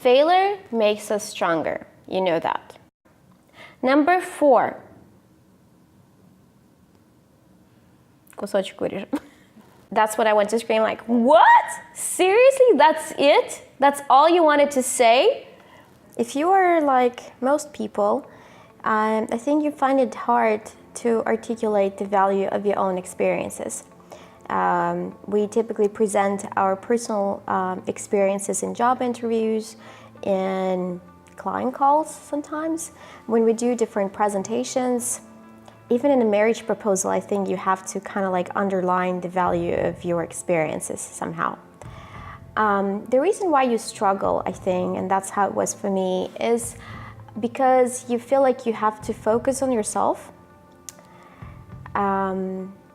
Failure makes us stronger. You know that. Number 4. That's what I want to scream like, what? Seriously? That's it? That's all you wanted to say? If you are like most people, I think you find it hard to articulate the value of your own experiences. We typically present our personal experiences in job interviews, in client calls sometimes. When we do different presentations, even in a marriage proposal, I think you have to kind of like underline the value of your experiences somehow. The reason why you struggle, I think, and that's how it was for me, is because you feel like you have to focus on yourself.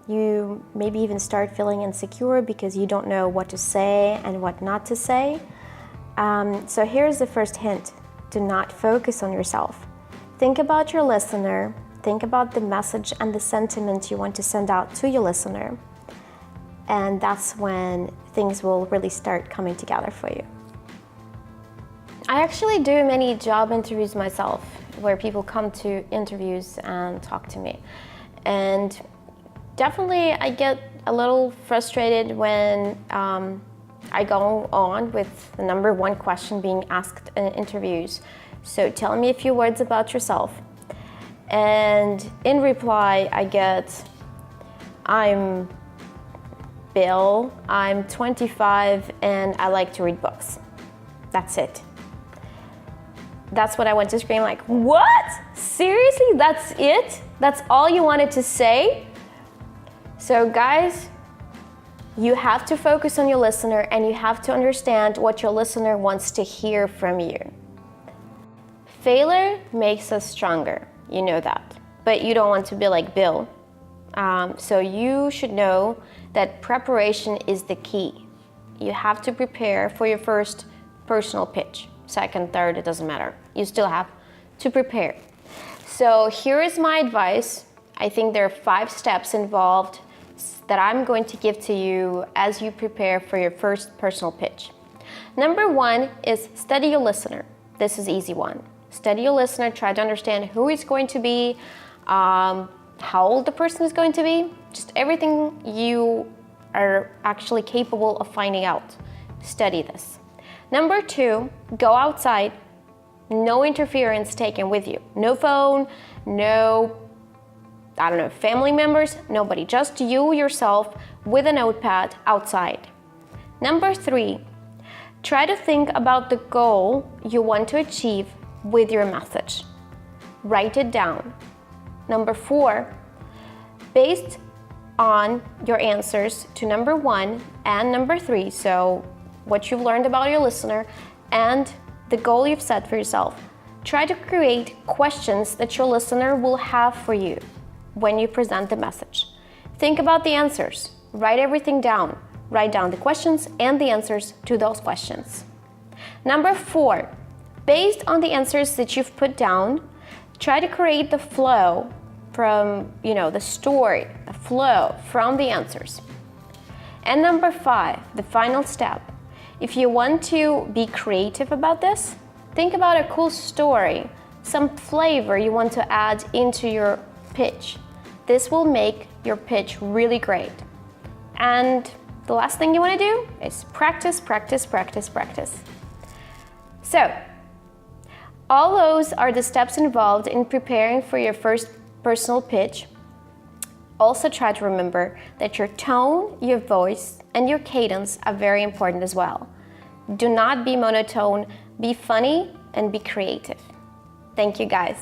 You maybe even start feeling insecure because you don't know what to say and what not to say. So here's the first hint. Do not focus on yourself. Think about your listener. Think about the message and the sentiment you want to send out to your listener. And that's when things will really start coming together for you. I actually do many job interviews myself, where people come to interviews and talk to me. And definitely I get a little frustrated when I go on with the number 1 question being asked in interviews. So tell me a few words about yourself. And in reply, I get, I'm Bill, I'm 25, and I like to read books. That's it. That's what I want to scream like, what? Seriously? That's it? That's all you wanted to say? So guys, you have to focus on your listener and you have to understand what your listener wants to hear from you. Failure makes us stronger. You know that, but you don't want to be like Bill. So you should know that preparation is the key. You have to prepare for your first personal pitch. Second, third, it doesn't matter. You still have to prepare. So here is my advice. I think there are 5 steps involved that I'm going to give to you as you prepare for your first personal pitch. Number 1 is study your listener. This is easy one. Study your listener, try to understand who it's going to be, how old the person is going to be, just everything you are actually capable of finding out. Study this. Number 2, go outside. No interference taken with you. No phone, no, family members, nobody. Just you, yourself, with a notepad outside. Number 3, try to think about the goal you want to achieve with your message. Write it down. Number 4, based on your answers to number 1 and number 3, so what you've learned about your listener and the goal you've set for yourself, try to create questions that your listener will have for you when you present the message. Think about the answers. Write everything down. Write down the questions and the answers to those questions. Number 4, based on the answers that you've put down, try to create the flow from, the story, the flow from the answers. And number 5, the final step. If you want to be creative about this, think about a cool story, some flavor you want to add into your pitch. This will make your pitch really great. And the last thing you want to do is practice, practice, practice, practice. So, all those are the steps involved in preparing for your first personal pitch. Also try to remember that your tone, your voice, and your cadence are very important as well. Do not be monotone, be funny, and be creative. Thank you guys.